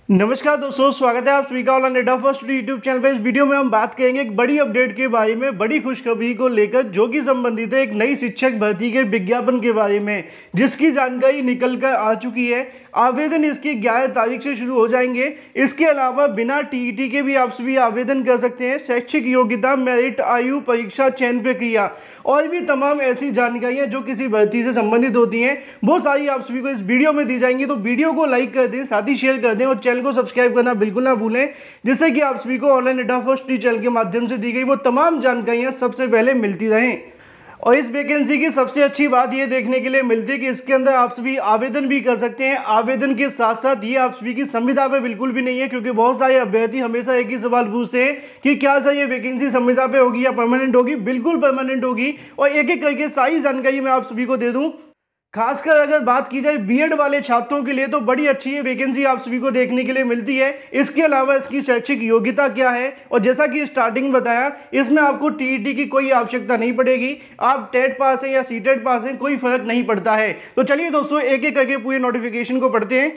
नमस्कार दोस्तों, स्वागत है आप सभी का online data first YouTube channel पे। इस वीडियो में हम बात करेंगे एक बड़ी अपडेट के बारे में, बड़ी खुशखबरी को लेकर, जो कि संबंधित है एक नई शिक्षक भर्ती के विज्ञापन के बारे में, जिसकी जानकारी निकल कर आ चुकी है। आवेदन इसकी 11 तारीख से शुरू हो जाएंगे। इसके अलावा बिना टीईटी के भी आप सभी आवेदन कर सकते हैं। शैक्षिक योग्यता, मेरिट, आयु, परीक्षा, चयन प्रक्रिया और भी तमाम ऐसी जानकारियां जो किसी भर्ती से संबंधित होती हैं, वो सारी आप सभी को इस वीडियो में दी जाएंगी। तो वीडियो को लाइक कर दें, साथ ही शेयर कर दें और चैनल को सब्सक्राइब करना बिल्कुल ना भूलें, जिससे कि आप सभी को ऑनलाइन डेटा फर्स्ट चैनल के माध्यम से दी गई वो तमाम जानकारियां सबसे पहले मिलती रहें। और इस वैकेंसी की सबसे अच्छी बात ये देखने के लिए मिलती है कि इसके अंदर आप सभी आवेदन भी कर सकते हैं। आवेदन के साथ साथ ये आप सभी की संविदा पे बिल्कुल भी नहीं है, क्योंकि बहुत सारे अभ्यर्थी हमेशा एक ही सवाल पूछते हैं कि क्या सर ये वैकेंसी संविदा पे होगी या परमानेंट होगी। बिल्कुल परमानेंट होगी और एक एक करके सारी जानकारी मैं आप सभी को दे दूं। खासकर अगर बात की जाए बीएड वाले छात्रों के लिए तो बड़ी अच्छी ये वैकेंसी आप सभी को देखने के लिए मिलती है। इसके अलावा इसकी शैक्षिक योग्यता क्या है, और जैसा कि स्टार्टिंग बताया, इसमें आपको टीईटी की कोई आवश्यकता नहीं पड़ेगी। आप टेट पास हैं या सीटेट पास हैं, कोई फर्क नहीं पड़ता है। तो चलिए दोस्तों, एक एक करके पूरे नोटिफिकेशन को पढ़ते हैं।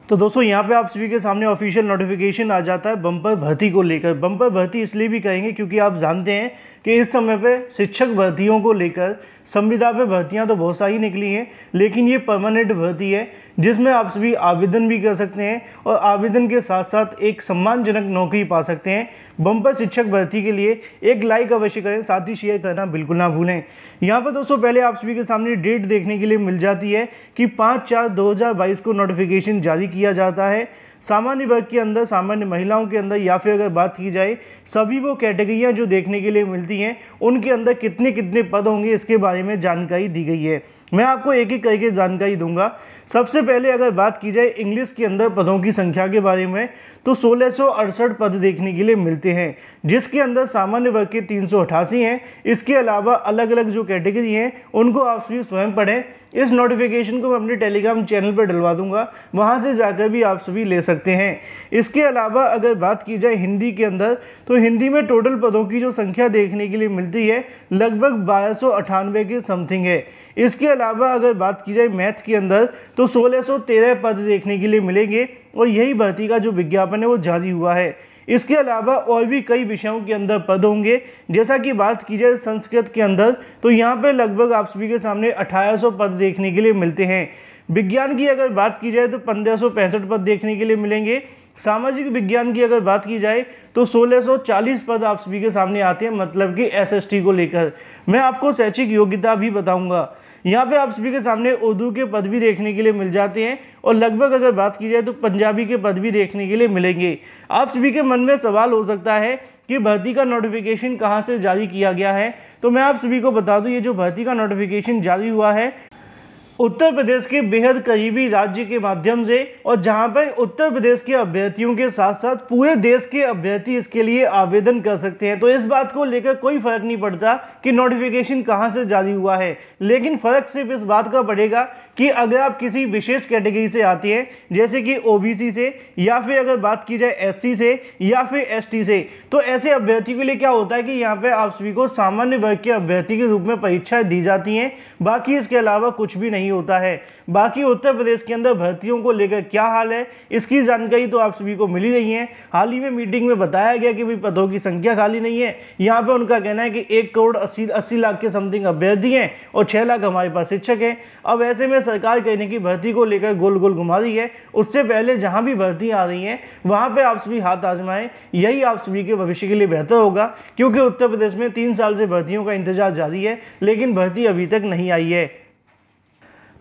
तो दोस्तों, यहाँ पे आप सभी के सामने ऑफिशियल नोटिफिकेशन आ जाता है बम्पर भर्ती को लेकर। बम्पर भर्ती इसलिए भी कहेंगे क्योंकि आप जानते हैं कि इस समय पे शिक्षक भर्तियों को लेकर संविदा पे भर्तियां तो बहुत सारी निकली हैं, लेकिन ये परमानेंट भर्ती है जिसमें आप सभी आवेदन भी कर सकते हैं और आवेदन के साथ साथ एक सम्मानजनक नौकरी पा सकते हैं। बम्पर शिक्षक भर्ती के लिए एक लाइक अवश्य करें, साथ ही शेयर करना बिल्कुल ना भूलें। यहाँ पर दोस्तों पहले आप सभी के सामने डेट देखने के लिए मिल जाती है कि 5/4/2022 को नोटिफिकेशन जारी किया जाता है। सामान्य वर्ग के अंदर, सामान्य महिलाओं के अंदर, या फिर अगर बात की जाए सभी वो कैटेगरियां जो देखने के लिए मिलती हैं, उनके अंदर कितने कितने पद होंगे इसके बारे में जानकारी दी गई है। मैं आपको एक एक करके जानकारी दूंगा। सबसे पहले अगर बात की जाए इंग्लिश के अंदर पदों की संख्या के बारे में, तो 1668 पद देखने के लिए मिलते हैं, जिसके अंदर सामान्य वर्ग के 388 हैं। इसके अलावा अलग अलग जो कैटेगरी हैं उनको आप सभी स्वयं पढ़ें। इस नोटिफिकेशन को मैं अपने टेलीग्राम चैनल पर डलवा दूंगा, वहां से जाकर भी आप सभी ले सकते हैं। इसके अलावा अगर बात की जाए हिंदी के अंदर, तो हिंदी में टोटल पदों की जो संख्या देखने के लिए मिलती है लगभग 1298 के समथिंग है। इसके अलावा अगर बात की जाए मैथ के अंदर, तो 1613 पद देखने के लिए मिलेंगे और यही भर्ती का जो विज्ञापन है वो जारी हुआ है। इसके अलावा और भी कई विषयों के अंदर पद होंगे। जैसा कि बात की जाए संस्कृत के अंदर, तो यहाँ पे लगभग आप सभी के सामने 1800 पद देखने के लिए मिलते हैं। विज्ञान की अगर बात की जाए तो 1565 पद देखने के लिए मिलेंगे। सामाजिक विज्ञान की अगर बात की जाए तो 1640 पद आप सभी के सामने आते हैं, मतलब कि एसएसटी को लेकर। मैं आपको शैक्षिक योग्यता भी बताऊंगा। यहाँ पे आप सभी के सामने उर्दू के पद भी देखने के लिए मिल जाते हैं और लगभग अगर बात की जाए तो पंजाबी के पद भी देखने के लिए मिलेंगे। आप सभी के मन में सवाल हो सकता है कि भर्ती का नोटिफिकेशन कहाँ से जारी किया गया है, तो मैं आप सभी को बता दूं, ये जो भर्ती का नोटिफिकेशन जारी हुआ है उत्तर प्रदेश के बेहद करीबी राज्य के माध्यम से, और जहां पर उत्तर प्रदेश के अभ्यर्थियों के साथ साथ पूरे देश के अभ्यर्थी इसके लिए आवेदन कर सकते हैं। तो इस बात को लेकर कोई फर्क नहीं पड़ता कि नोटिफिकेशन कहां से जारी हुआ है, लेकिन फर्क सिर्फ इस बात का पड़ेगा कि अगर आप किसी विशेष कैटेगरी से आते हैं, जैसे कि ओबीसी से, या फिर अगर बात की जाए एससी से या फिर एसटी से, तो ऐसे अभ्यर्थियों के लिए क्या होता है कि यहाँ पे आप सभी को सामान्य वर्ग के अभ्यर्थी के रूप में परीक्षाएं दी जाती हैं। बाकी इसके अलावा कुछ भी नहीं होता है। बाकी उत्तर प्रदेश के अंदर भर्तियों को लेकर क्या हाल है, इसकी जानकारी तो आप सभी को मिल ही रही है। हाल ही में मीटिंग में बताया गया कि भाई पदों की संख्या खाली नहीं है। यहाँ पे उनका कहना है कि 1,80,00,000 के समथिंग अभ्यर्थी हैं और 6 लाख हमारे पास शिक्षक हैं। अब ऐसे में सरकार कहने की भर्ती को लेकर गोल गोल घुमा रही है। उससे पहले जहां भी भर्ती आ रही हैं वहां पे आप सभी हाथ आजमाएं, यही आप सभी के भविष्य के लिए बेहतर होगा, क्योंकि उत्तर प्रदेश में 3 साल से भर्तियों का इंतजार जारी है, लेकिन भर्ती अभी तक नहीं आई है।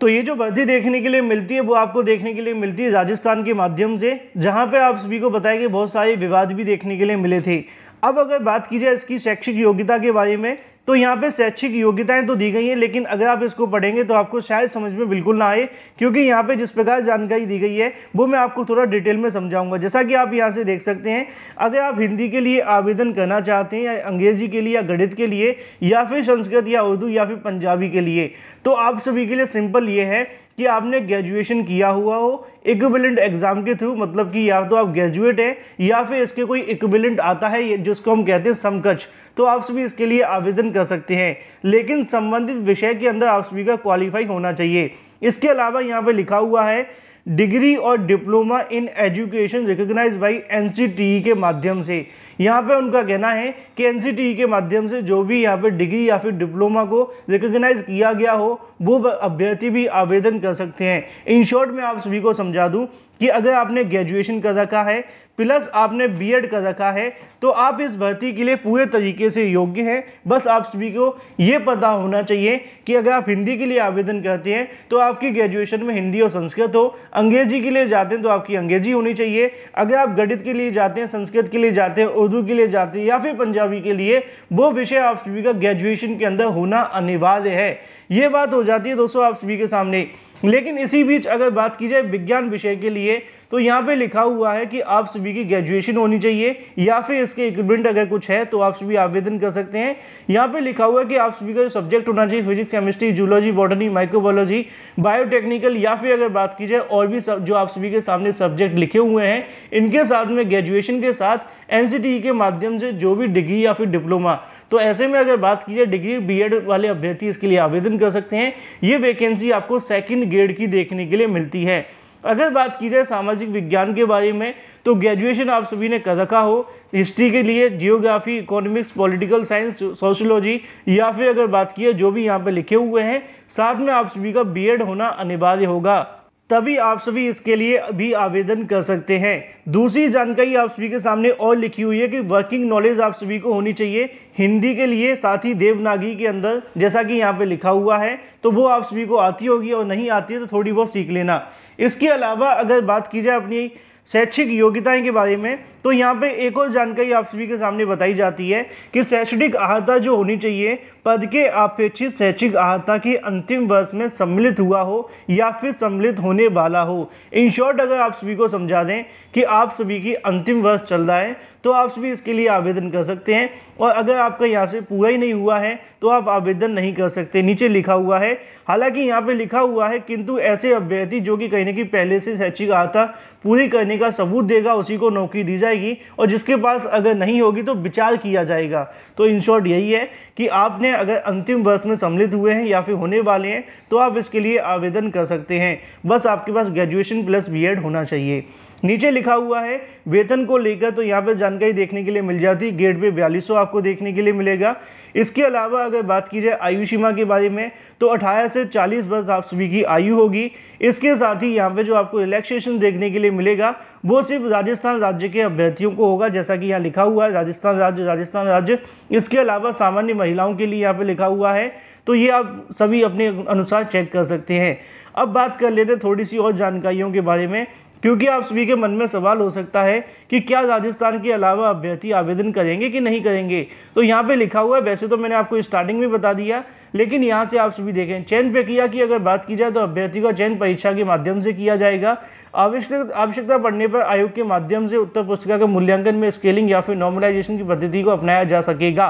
तो ये जो भर्ती देखने के लिए मिलती है वो आपको देखने के लिए मिलती है राजस्थान के माध्यम से, जहां पे आप सभी को बताया कि बहुत सारे विवाद भी देखने के लिए मिले थे। अब अगर बात की जाए इसकी शैक्षिक योग्यता के बारे में, तो यहाँ पे शैक्षिक योग्यताएं तो दी गई हैं, लेकिन अगर आप इसको पढ़ेंगे तो आपको शायद समझ में बिल्कुल ना आए, क्योंकि यहाँ पे जिस प्रकार जानकारी दी गई है वो मैं आपको थोड़ा डिटेल में समझाऊंगा। जैसा कि आप यहाँ से देख सकते हैं, अगर आप हिंदी के लिए आवेदन करना चाहते हैं, या अंग्रेजी के लिए, या गणित के लिए, या फिर संस्कृत या उर्दू या फिर पंजाबी के लिए, तो आप सभी के लिए सिंपल ये है कि आपने ग्रेजुएशन किया हुआ हो इक्विवेलेंट एग्जाम के थ्रू, मतलब कि या तो आप ग्रेजुएट हैं या फिर इसके कोई इक्विवेलेंट आता है जिसको हम कहते हैं समकक्ष, तो आप सभी इसके लिए आवेदन कर सकते हैं। लेकिन संबंधित विषय के अंदर आप सभी का क्वालिफाई होना चाहिए। इसके अलावा यहाँ पे लिखा हुआ है डिग्री और diploma in education recognised by NCTE के माध्यम से। यहाँ पे उनका कहना है कि एनसीटीई के माध्यम से जो भी यहाँ पे डिग्री या फिर डिप्लोमा को रिकॉग्नाइज किया गया हो वो अभ्यर्थी भी आवेदन कर सकते हैं। इन शॉर्ट में आप सभी को समझा दूं कि अगर आपने ग्रेजुएशन कर रखा है प्लस आपने बीएड कर रखा है तो आप इस भर्ती के लिए पूरे तरीके से योग्य हैं। बस आप सभी को ये पता होना चाहिए कि अगर आप हिंदी के लिए आवेदन करते हैं तो आपकी ग्रेजुएशन में हिंदी और संस्कृत हो, अंग्रेजी के लिए जाते हैं तो आपकी अंग्रेजी होनी चाहिए, अगर आप गणित के लिए जाते हैं, संस्कृत के लिए जाते हैं, उर्दू के लिए जाते हैं या फिर पंजाबी के लिए, वो विषय आप सभी का ग्रेजुएशन के अंदर होना अनिवार्य है। ये बात हो जाती है दोस्तों आप सभी के सामने। लेकिन इसी बीच अगर बात की जाए विज्ञान विषय के लिए तो यहाँ पे लिखा हुआ है कि आप सभी की ग्रेजुएशन होनी चाहिए या फिर इसके इक्विवेलेंट अगर कुछ है तो आप सभी आवेदन कर सकते हैं। यहाँ पे लिखा हुआ है कि आप सभी का जो सब्जेक्ट होना चाहिए physics, chemistry, zoology, botany, microbiology, biotechnical या फिर अगर बात की जाए और भी जो आप सभी के सामने सब्जेक्ट लिखे हुए हैं इनके साथ में ग्रेजुएशन के साथ एनसीटीई के माध्यम से जो भी डिग्री या फिर डिप्लोमा, तो ऐसे में अगर बात की जाए डिग्री बीएड वाले अभ्यर्थी इसके लिए आवेदन कर सकते हैं। ये वैकेंसी आपको सेकंड ग्रेड की देखने के लिए मिलती है। अगर बात की जाए सामाजिक विज्ञान के बारे में तो ग्रेजुएशन आप सभी ने कर रखा हो हिस्ट्री के लिए, geography, economics, political science, sociology या फिर अगर बात की है जो भी यहाँ पे लिखे हुए हैं साथ में आप सभी का बीएड होना अनिवार्य होगा, तभी आप सभी इसके लिए भी आवेदन कर सकते हैं। दूसरी जानकारी आप सभी के सामने और लिखी हुई है कि वर्किंग नॉलेज आप सभी को होनी चाहिए हिंदी के लिए, साथ ही देवनागरी के अंदर जैसा कि यहाँ पे लिखा हुआ है तो वो आप सभी को आती होगी और नहीं आती है तो थोड़ी बहुत सीख लेना। इसके अलावा अगर बात की जाए अपनी शैक्षिक योग्यताएं के बारे में तो यहाँ पे एक और जानकारी आप सभी के सामने बताई जाती है कि शैक्षणिक अर्हता जो होनी चाहिए पद के अपेक्षित शैक्षिक अर्हता के अंतिम वर्ष में सम्मिलित हुआ हो या फिर सम्मिलित होने वाला हो। इन शॉर्ट अगर आप सभी को समझा दें कि आप सभी की अंतिम वर्ष चल रहा है तो आप सभी इसके लिए आवेदन कर सकते हैं और अगर आपका यहाँ से पूरा ही नहीं हुआ है तो आप आवेदन नहीं कर सकते। नीचे लिखा हुआ है, हालांकि यहाँ पे लिखा हुआ है किंतु ऐसे अभ्यर्थी जो कि कहीं ना कहीं पहले से शैक्षिक अर्हता पूरी करने का सबूत देगा उसी को नौकरी दी जाएगी और जिसके पास अगर नहीं होगी तो विचार किया जाएगा। तो इन शॉर्ट यही है कि आपने अगर अंतिम वर्ष में सम्मिलित हुए हैं या फिर होने वाले हैं तो आप इसके लिए आवेदन कर सकते हैं। बस आपके पास ग्रेजुएशन प्लस बीएड होना चाहिए। नीचे लिखा हुआ है वेतन को लेकर तो यहाँ पे जानकारी देखने के लिए मिल जाती है, ग्रेड पे 4200 आपको देखने के लिए मिलेगा। इसके अलावा अगर बात की जाए आयु सीमा के बारे में तो 18 से 40 वर्ष आप सभी की आयु होगी। इसके साथ ही यहाँ पे जो आपको रिलैक्सेशन देखने के लिए मिलेगा वो सिर्फ राजस्थान राज्य के अभ्यर्थियों को होगा, जैसा कि यहाँ लिखा हुआ है राजस्थान राज्य। इसके अलावा सामान्य महिलाओं के लिए यहाँ पे लिखा हुआ है तो ये आप सभी अपने अनुसार चेक कर सकते हैं। अब बात कर लेते हैं थोड़ी सी और जानकारियों के बारे में, क्योंकि आप सभी के मन में सवाल हो सकता है कि क्या राजस्थान के अलावा अभ्यर्थी आवेदन करेंगे कि नहीं करेंगे। तो यहाँ पे लिखा हुआ है, वैसे तो मैंने आपको स्टार्टिंग में बता दिया, लेकिन यहाँ से आप सभी देखें चयन प्रक्रिया की अगर बात की जाए तो अभ्यर्थी का चयन परीक्षा के माध्यम से किया जाएगा। आवश्यकता पड़ने पर आयोग के माध्यम से उत्तर पुस्तिका के मूल्यांकन में स्केलिंग या फिर नॉर्मलाइजेशन की पद्धति को अपनाया जा सकेगा।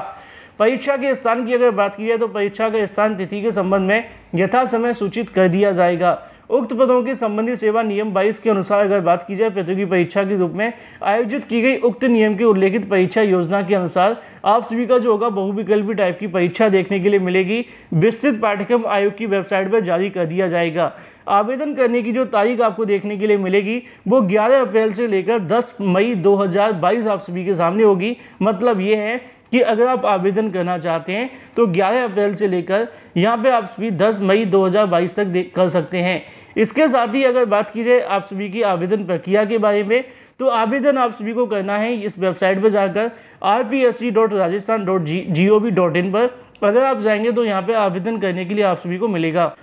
परीक्षा के स्थान की अगर बात की जाए तो परीक्षा का स्थान तिथि के संबंध में यथा समय सूचित कर दिया जाएगा। उक्त पदों की संबंधित सेवा नियम 22 के अनुसार अगर बात की जाए प्रतियोगी परीक्षा के रूप में आयोजित की गई उक्त नियम के उल्लेखित परीक्षा योजना के अनुसार आप सभी का जो होगा बहुविकल्पी टाइप की परीक्षा देखने के लिए मिलेगी। विस्तृत पाठ्यक्रम आयोग की वेबसाइट पर जारी कर दिया जाएगा। आवेदन करने की जो तारीख आपको देखने के लिए मिलेगी वो 11 अप्रैल से लेकर 10 मई 2022 आप सभी के सामने होगी। मतलब ये है कि अगर आप आवेदन करना चाहते हैं तो 11 अप्रैल से लेकर यहाँ पे आप सभी 10 मई 2022 तक कर सकते हैं। इसके साथ ही अगर बात की जाए आप सभी की आवेदन प्रक्रिया के बारे में तो आवेदन आप सभी को करना है इस वेबसाइट पर जाकर rpsc.rajasthan.gov.in पर अगर आप जाएंगे तो यहाँ पे आवेदन करने के लिए आप सभी को मिलेगा।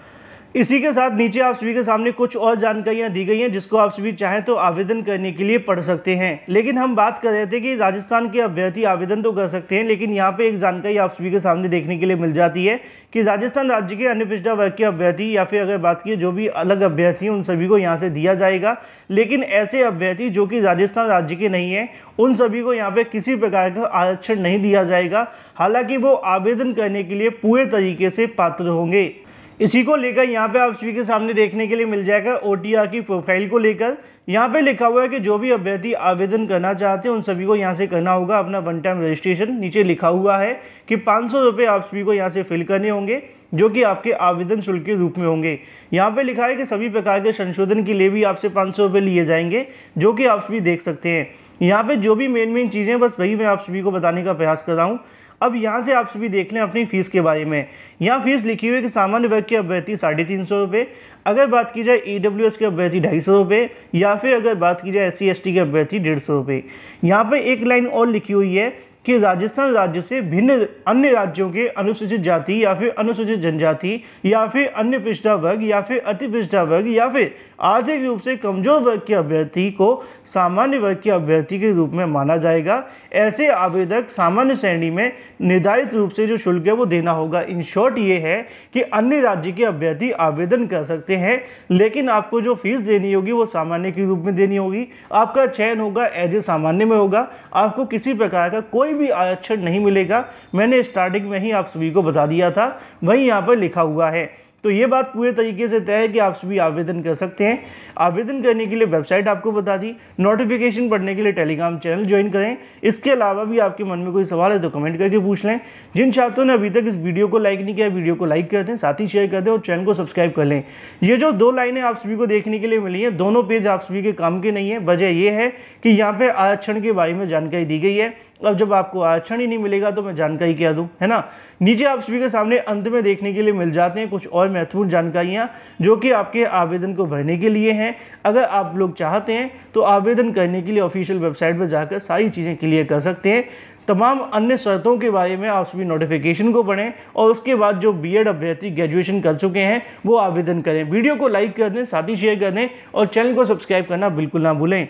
इसी के साथ नीचे आप सभी के सामने कुछ और जानकारियां दी गई हैं जिसको आप सभी चाहें तो आवेदन करने के लिए पढ़ सकते हैं। लेकिन हम बात कर रहे थे कि राजस्थान के अभ्यर्थी आवेदन तो कर सकते हैं, लेकिन यहाँ पे एक जानकारी आप सभी के सामने देखने के लिए मिल जाती है कि राजस्थान राज्य के अन्य पिछड़ा वर्ग के अभ्यर्थी या फिर अगर बात की जो भी अलग अभ्यर्थी हैं उन सभी को यहाँ से दिया जाएगा। लेकिन ऐसे अभ्यर्थी जो कि राजस्थान राज्य के नहीं है उन सभी को यहाँ पे किसी प्रकार का आरक्षण नहीं दिया जाएगा। हालांकि वो आवेदन करने के लिए पूरे तरीके से पात्र होंगे। इसी को लेकर यहाँ पे आप सभी के सामने देखने के लिए मिल जाएगा ओटीआर की प्रोफाइल को लेकर। यहाँ पे लिखा हुआ है कि जो भी अभ्यर्थी आवेदन करना चाहते हैं उन सभी को यहाँ से करना होगा अपना वन टाइम रजिस्ट्रेशन। नीचे लिखा हुआ है कि 500 रुपये आप सभी को यहाँ से फिल करने होंगे। जो कि आपके आवेदन शुल्क के रूप में होंगे। यहाँ पे लिखा है कि सभी प्रकार के संशोधन के लिए भी आपसे 500 रुपये लिए जाएंगे, जो कि आप सभी देख सकते हैं। यहाँ पे जो भी मेन चीज़ें बस वही मैं आप सभी को बताने का प्रयास कर रहा हूँ। अब यहाँ से आप सभी देख लें अपनी फ़ीस के बारे में। यहाँ फ़ीस लिखी हुई है कि सामान्य वर्ग के अभ्यर्थी 350 रुपये, अगर बात की जाए EWS के अभ्यर्थी 250 रुपये, या फिर अगर बात की जाए SC ST के अभ्यर्थी 150 रुपये। यहाँ पर एक लाइन और लिखी हुई है कि राजस्थान राज्य से भिन्न अन्य राज्यों के अनुसूचित जाति या फिर अनुसूचित जनजाति या फिर अन्य पिछड़ा वर्ग या फिर अति पिछड़ा वर्ग या फिर आर्थिक रूप से कमजोर वर्ग के अभ्यर्थी को सामान्य वर्ग के अभ्यर्थी के रूप में माना जाएगा। ऐसे आवेदक सामान्य श्रेणी में निर्धारित रूप से जो शुल्क है वो देना होगा। इन शॉर्ट ये है कि अन्य राज्य के अभ्यर्थी आवेदन कर सकते हैं, लेकिन आपको जो फीस देनी होगी वो सामान्य के रूप में देनी होगी। आपका चयन होगा एज ए सामान्य में होगा, आपको किसी प्रकार का कोई भी आरक्षण नहीं मिलेगा। मैंने स्टार्टिंग में ही आप सभी को बता दिया था, वही यहाँ पर लिखा हुआ है। तो ये बात पूरे तरीके से तय है कि आप सभी आवेदन कर सकते हैं। आवेदन करने के लिए वेबसाइट आपको बता दी, नोटिफिकेशन पढ़ने के लिए टेलीग्राम चैनल ज्वाइन करें। इसके अलावा भी आपके मन में कोई सवाल है तो कमेंट करके पूछ लें। जिन छात्रों ने अभी तक इस वीडियो को लाइक नहीं किया, वीडियो को लाइक कर दें, साथ ही शेयर कर दें और चैनल को सब्सक्राइब कर लें। ये जो 2 लाइनें आप सभी को देखने के लिए मिली हैं, दोनों पेज आप सभी के काम के नहीं है। वजह यह है कि यहाँ पे आरक्षण के बारे में जानकारी दी गई है। अब जब आपको आरक्षण ही नहीं मिलेगा तो मैं जानकारी क्या दूं, है ना। नीचे आप सभी के सामने अंत में देखने के लिए मिल जाते हैं कुछ और महत्वपूर्ण जानकारियां जो कि आपके आवेदन को भरने के लिए हैं। अगर आप लोग चाहते हैं तो आवेदन करने के लिए ऑफिशियल वेबसाइट पर जाकर सारी चीज़ें क्लियर कर सकते हैं। तमाम अन्य शर्तों के बारे में आप सभी नोटिफिकेशन को पढ़ें और उसके बाद जो बीएड अभ्यर्थी ग्रेजुएशन कर चुके हैं वो आवेदन करें। वीडियो को लाइक कर दें, साथ ही शेयर कर दें और चैनल को सब्सक्राइब करना बिल्कुल ना भूलें।